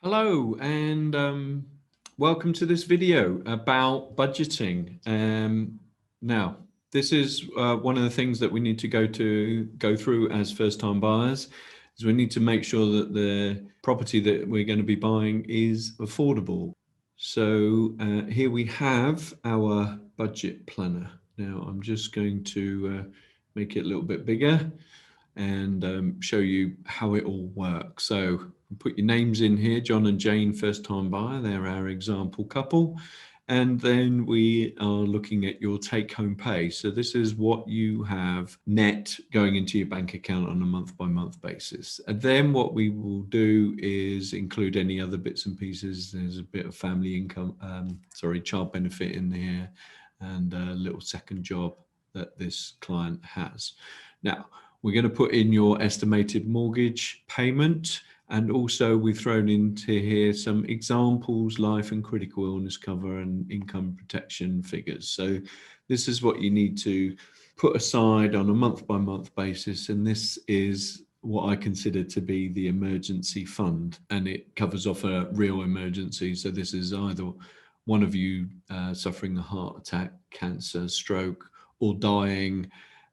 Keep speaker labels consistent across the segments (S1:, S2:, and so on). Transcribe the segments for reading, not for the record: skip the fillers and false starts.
S1: Hello and welcome to this video about budgeting. Now, this is one of the things that we need to go through as first-time buyers. Is we need to make sure that the property that we're going to be buying is affordable. So here we have our budget planner. Now, I'm just going to make it a little bit bigger and show you how it all works. So put your names in here, John and Jane, first time buyer, they're our example couple. And then we are looking at your take home pay. So this is what you have net going into your bank account on a month by month basis. And then what we will do is include any other bits and pieces. There's a bit of family income, child benefit in here, and a little second job that this client has. Now, we're going to put in your estimated mortgage payment, and also we've thrown into here some examples, life and critical illness cover and income protection figures. So this is what you need to put aside on a month by month basis, and this is what I consider to be the emergency fund, and it covers off a real emergency. So this is either one of you suffering a heart attack, cancer, stroke, or dying.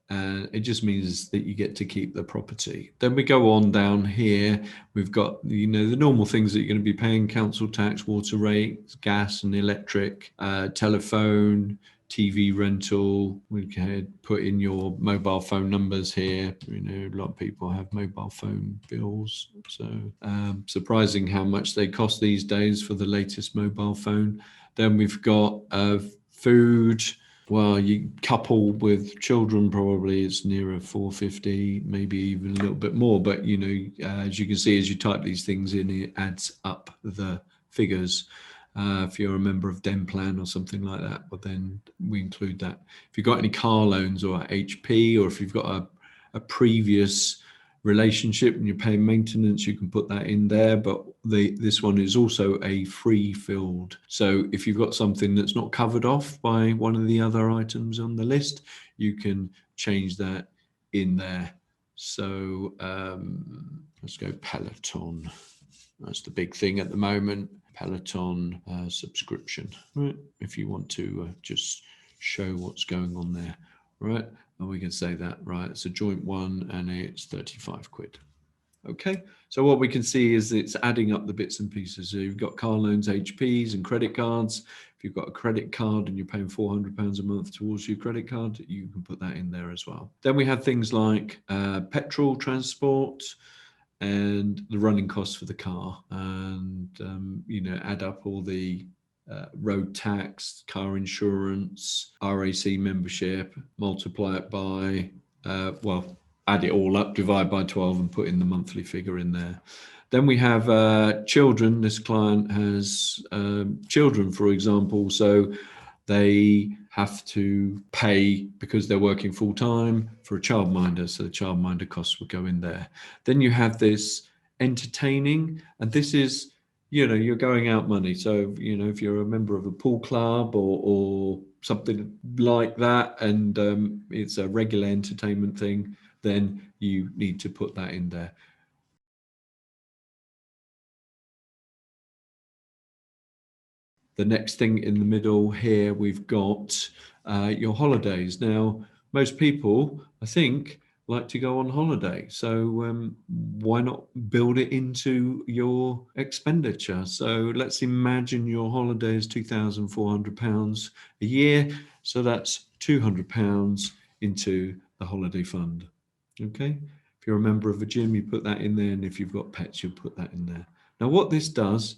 S1: It just means that you get to keep the property. Then we go on down here. We've got the normal things that you're going to be paying: council tax, water rates, gas and electric, telephone, TV rental. We can put in your mobile phone numbers here. A lot of people have mobile phone bills, so surprising how much they cost these days for the latest mobile phone. Then we've got food. Well, you couple with children, probably it's nearer 450, maybe even a little bit more. But, as you can see, as you type these things in, it adds up the figures. If you're a member of Denplan or something like that, well, then we include that. If you've got any car loans or HP, or if you've got a previous relationship and you're paying maintenance, you can put that in there. But this one is also a free field. So if you've got something that's not covered off by one of the other items on the list, you can change that in there. So let's go Peloton. That's the big thing at the moment. Peloton subscription, right? If you want to just show what's going on there, right? And we can say that, right, it's a joint one and it's 35 quid. Okay, so what we can see is it's adding up the bits and pieces. So you've got car loans, HPs and credit cards. If you've got a credit card and you're paying £400 a month towards your credit card, you can put that in there as well. Then we have things like petrol, transport, and the running costs for the car, and add up all the road tax, car insurance, RAC membership, multiply it by, add it all up, divide by 12 and put in the monthly figure in there. Then we have children. This client has children, for example, so they have to pay, because they're working full time, for a childminder. So the childminder costs will go in there. Then you have this entertaining, and this is, you're going out money. So, if you're a member of a pool club or something like that, and it's a regular entertainment thing, then you need to put that in there. The next thing in the middle here, we've got your holidays. Now, most people, I think, like to go on holiday. So why not build it into your expenditure? So let's imagine your holiday is £2,400 a year. So that's £200 into the holiday fund. Okay. If you're a member of a gym, you put that in there. And if you've got pets, you put that in there. Now, what this does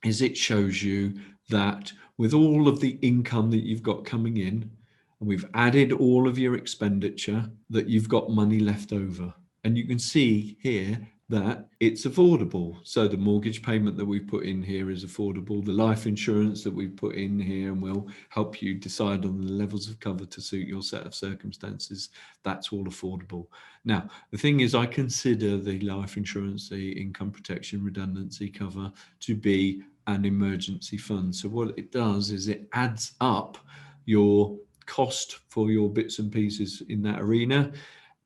S1: is it shows you that with all of the income that you've got coming in, and we've added all of your expenditure, that you've got money left over. And you can see here that it's affordable. So the mortgage payment that we put in here is affordable. The life insurance that we put in here and will help you decide on the levels of cover to suit your set of circumstances, that's all affordable. Now, the thing is, I consider the life insurance, the income protection redundancy cover, to be an emergency fund. So what it does is it adds up your cost for your bits and pieces in that arena,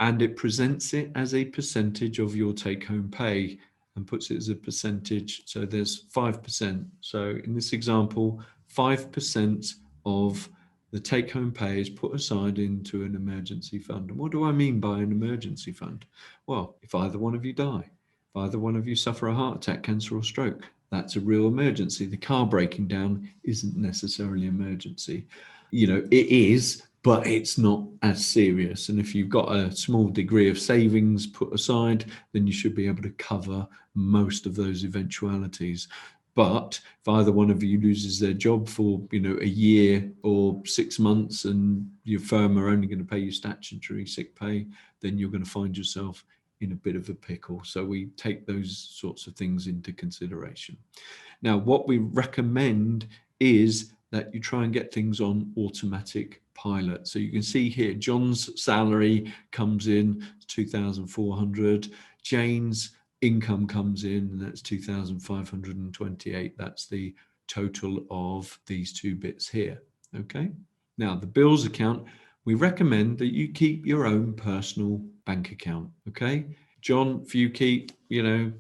S1: and it presents it as a percentage of your take-home pay. and puts it as a percentage. So there's 5%. So in this example, 5% of the take-home pay is put aside into an emergency fund. And what do I mean by an emergency fund? Well, if either one of you die, if either one of you suffer a heart attack, cancer, or stroke, that's a real emergency. The car breaking down isn't necessarily emergency. You know, it is, but it's not as serious. And if you've got a small degree of savings put aside, then you should be able to cover most of those eventualities. But if either one of you loses their job for, you know, a year or 6 months, and your firm are only going to pay you statutory sick pay, then you're going to find yourself in a bit of a pickle. So we take those sorts of things into consideration. Now, what we recommend is that you try and get things on automatic pilot. So you can see here, John's salary comes in 2,400. Jane's income comes in, and that's 2,528. That's the total of these two bits here. Okay. Now, the bills account, we recommend that you keep your own personal bank account. Okay. John, if you keep, you know,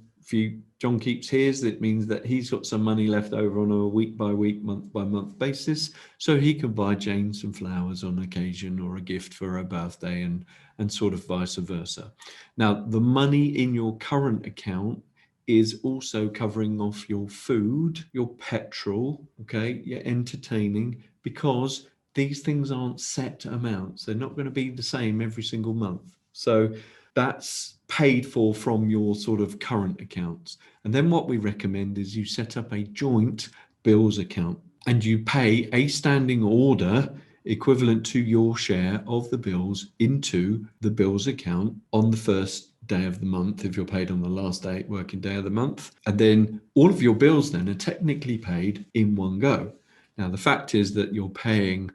S1: John keeps his, it means that he's got some money left over on a week by week, month by month basis, so he can buy Jane some flowers on occasion or a gift for her birthday, and sort of vice versa. Now, the money in your current account is also covering off your food, your petrol, okay, your entertaining, because these things aren't set amounts. They're not going to be the same every single month. So that's paid for from your sort of current accounts. And then what we recommend is you set up a joint bills account, and you pay a standing order equivalent to your share of the bills into the bills account on the first day of the month, if you're paid on the last working day of the month. And then all of your bills then are technically paid in one go. Now, the fact is that you're paying,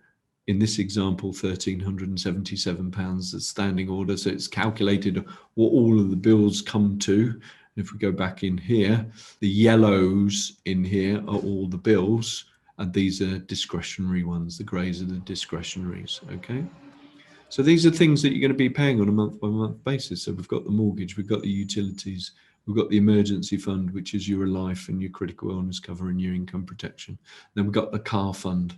S1: in this example, £1,377 as standing order. So it's calculated what all of the bills come to. If we go back in here, the yellows in here are all the bills, and these are discretionary ones. The greys are the discretionaries, okay? So these are things that you're going to be paying on a month by month basis. So we've got the mortgage, we've got the utilities, we've got the emergency fund, which is your life and your critical illness cover and your income protection. Then we've got the car fund.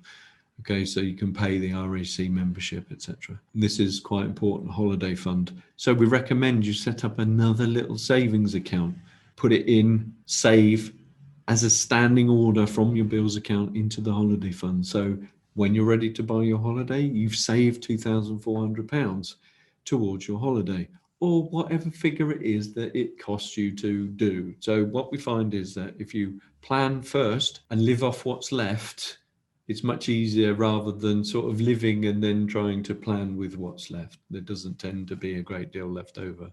S1: Okay, so you can pay the RAC membership, etc. This is quite important, holiday fund. So we recommend you set up another little savings account, put it in, save as a standing order from your bills account into the holiday fund. So when you're ready to buy your holiday, you've saved £2,400 towards your holiday, or whatever figure it is that it costs you to do. So what we find is that if you plan first and live off what's left, it's much easier rather than sort of living and then trying to plan with what's left. There doesn't tend to be a great deal left over.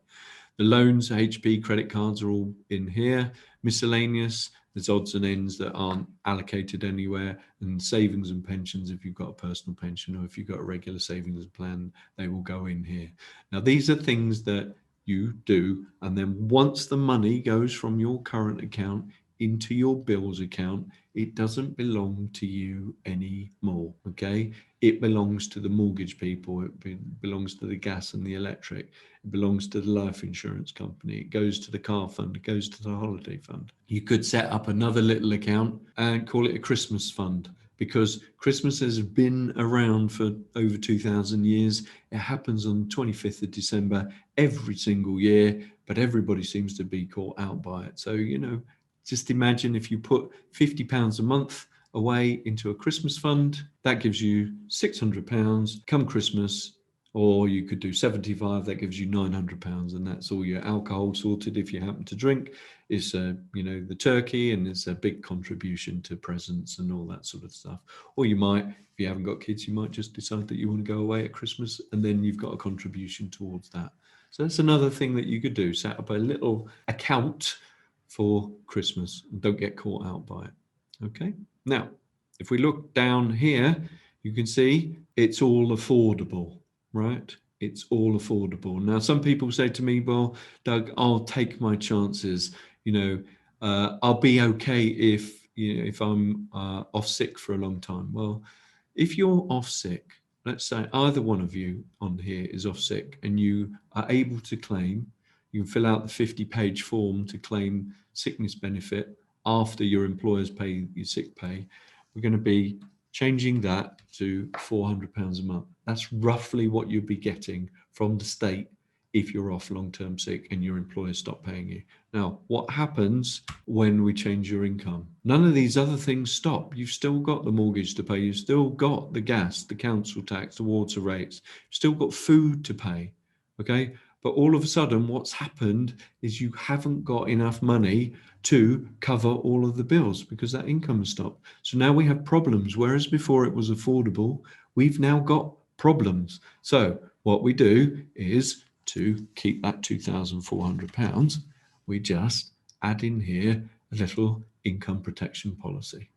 S1: The loans, HP, credit cards are all in here. Miscellaneous, there's odds and ends that aren't allocated anywhere. And savings and pensions, if you've got a personal pension or if you've got a regular savings plan, they will go in here. Now, these are things that you do. And then once the money goes from your current account into your bills account, it doesn't belong to you anymore, okay? It belongs to the mortgage people. It belongs to the gas and the electric. It belongs to the life insurance company. It goes to the car fund. It goes to the holiday fund. You could set up another little account and call it a Christmas fund, because Christmas has been around for over 2,000 years. It happens on the 25th of December every single year, but everybody seems to be caught out by it. So, you know, just imagine if you put £50 a month away into a Christmas fund, that gives you £600 come Christmas, or you could do 75, that gives you £900, and that's all your alcohol sorted if you happen to drink. It's you know, the turkey, and it's a big contribution to presents and all that sort of stuff. Or you might, if you haven't got kids, you might just decide that you want to go away at Christmas, and then you've got a contribution towards that. So that's another thing that you could do, set up a little account for Christmas. Don't get caught out by it. Okay. Now, if we look down here, you can see it's all affordable, right? It's all affordable. Now, some people say to me, well, Doug, I'll take my chances. You know, I'll be okay if, you know, if I'm off sick for a long time. Well, if you're off sick, let's say either one of you on here is off sick and you are able to claim, You can fill out the 50-page form to claim sickness benefit after your employers pay your sick pay. We're going to be changing that to £400 a month. That's roughly what you'll be getting from the state if you're off long-term sick and your employer stop paying you. Now, what happens when we change your income? None of these other things stop. You've still got the mortgage to pay. You've still got the gas, the council tax, the water rates. You've still got food to pay, okay? But all of a sudden, what's happened is you haven't got enough money to cover all of the bills because that income has stopped. So now we have problems, whereas before it was affordable, we've now got problems. So what we do is, to keep that £2,400, we just add in here a little income protection policy,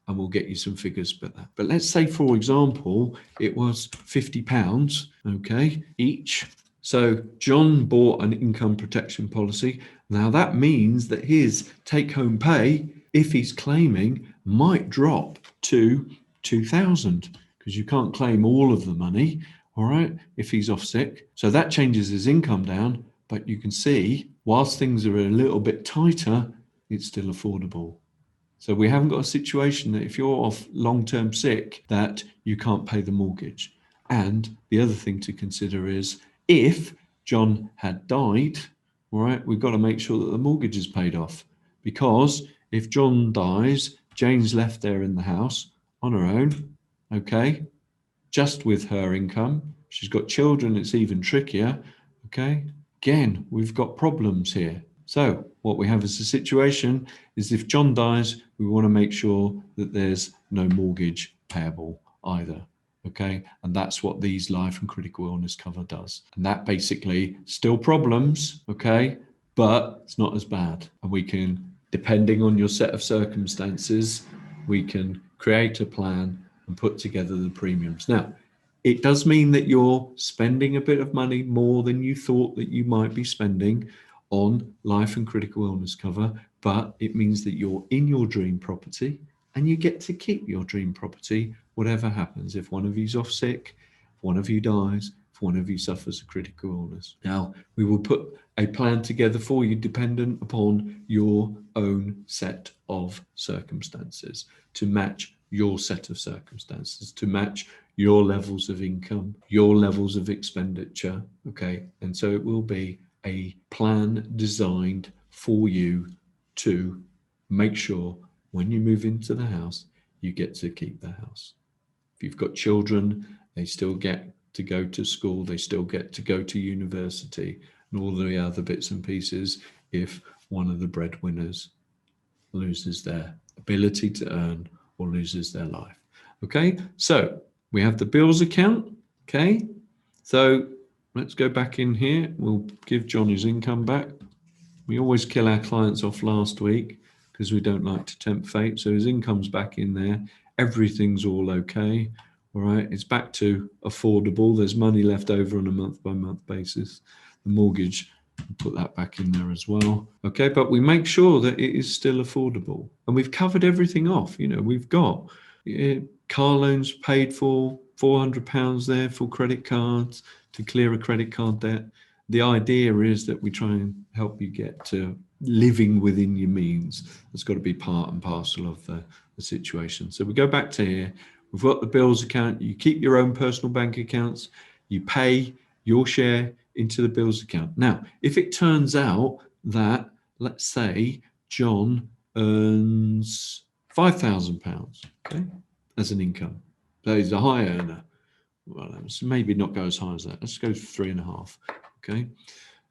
S1: and we'll get you some figures about that. But let's say, for example, it was £50, okay, each. So John bought an income protection policy. Now that means that his take-home pay, if he's claiming, might drop to 2,000 because you can't claim all of the money, all right, if he's off sick. So that changes his income down, but you can see, whilst things are a little bit tighter, it's still affordable. So we haven't got a situation that if you're off long-term sick, that you can't pay the mortgage. And the other thing to consider is, if John had died, all right, we've got to make sure that the mortgage is paid off. Because if John dies, Jane's left there in the house on her own, okay, just with her income. She's got children, it's even trickier, okay? Again, we've got problems here. So what we have as a situation is, if John dies, we want to make sure that there's no mortgage payable either, okay? And that's what these life and critical illness cover does. And that basically still problems, okay? But it's not as bad. And we can, depending on your set of circumstances, we can create a plan and put together the premiums. Now, it does mean that you're spending a bit of money more than you thought that you might be spending on life and critical illness cover, but it means that you're in your dream property and you get to keep your dream property whatever happens. If one of you's off sick, if one of you dies, if one of you suffers a critical illness. Now, we will put a plan together for you dependent upon your own set of circumstances, to match your set of circumstances, to match your levels of income, your levels of expenditure, okay? And so it will be a plan designed for you to make sure when you move into the house, you get to keep the house. If you've got children, they still get to go to school, they still get to go to university, and all the other bits and pieces if one of the breadwinners loses their ability to earn or loses their life. Okay, so we have the bills account. Okay, so let's go back in here. We'll give John his income back. We always kill our clients off last week because we don't like to tempt fate. So his income's back in there. Everything's all okay. All right, it's back to affordable. There's money left over on a month-by-month basis. The mortgage, put that back in there as well. Okay, but we make sure that it is still affordable. And we've covered everything off. You know, we've got car loans paid for, £400 there for credit cards to clear a credit card debt. The idea is that we try and help you get to living within your means. That's got to be part and parcel of the situation. So we go back to here. We've got the bills account. You keep your own personal bank accounts. You pay your share into the bills account. Now, if it turns out that, let's say, John earns £5,000, okay, as an income, so he's a high earner. Well, let's maybe not go as high as that. Let's go 3.5. Okay.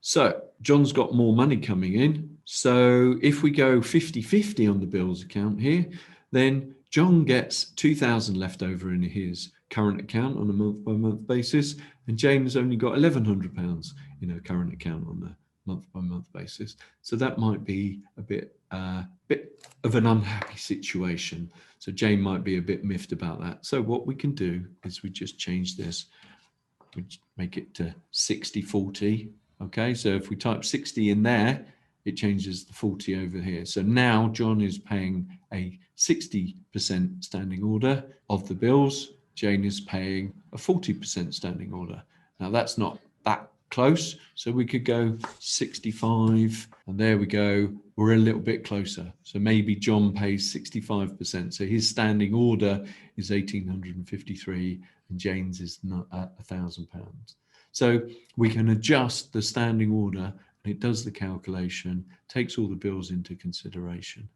S1: So John's got more money coming in. So if we go 50-50 on the bills account here, then John gets 2,000 left over in his current account on a month-by-month basis, and James only got £1,100 in her current account on the month-by-month basis. So that might be a bit of an unhappy situation. So Jane might be a bit miffed about that. So what we can do is we just change this. We make it to 60-40. Okay, so if we type 60 in there, it changes the 40 over here. So now John is paying a 60% standing order of the bills. Jane is paying a 40% standing order. Now that's not that close. So we could go 65, and there we go. We're a little bit closer. So maybe John pays 65%. So his standing order is 1,853 and Jane's is not £1,000. So we can adjust the standing order, and it does the calculation, takes all the bills into consideration,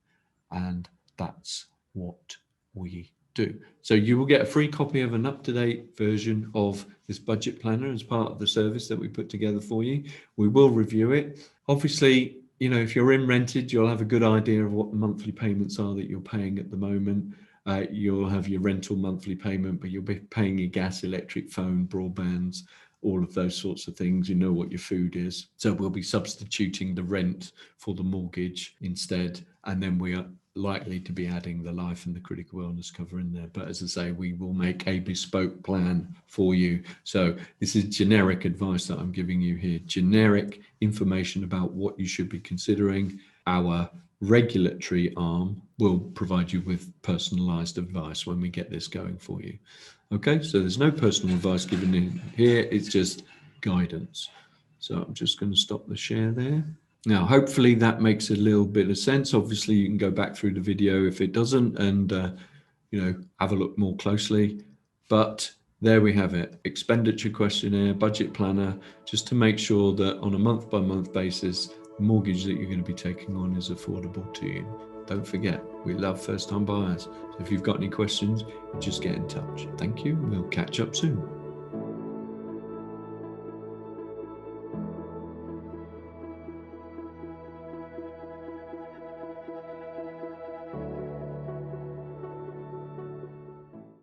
S1: and that's what we do. So you will get a free copy of an up-to-date version of this budget planner as part of the service that we put together for you. We will review it. Obviously, you know, if you're in rented, you'll have a good idea of what the monthly payments are that you're paying at the moment. You'll have your rental monthly payment, but you'll be paying your gas, electric, phone, broadbands, all of those sorts of things. You know what your food is. So we'll be substituting the rent for the mortgage instead. And then we are likely to be adding the life and the critical illness cover in there. But as I say, we will make a bespoke plan for you. So this is generic advice that I'm giving you here, generic information about what you should be considering. Our regulatory arm will provide you with personalized advice when we get this going for you. Okay, so there's no personal advice given in here, it's just guidance. So I'm just going to stop the share there. Now, hopefully that makes a little bit of sense. Obviously, you can go back through the video if it doesn't and, you know, have a look more closely. But there we have it, expenditure questionnaire, budget planner, just to make sure that on a month-by-month basis, the mortgage that you're going to be taking on is affordable to you. Don't forget, we love first-time buyers. So if you've got any questions, just get in touch. Thank you. We'll catch up soon.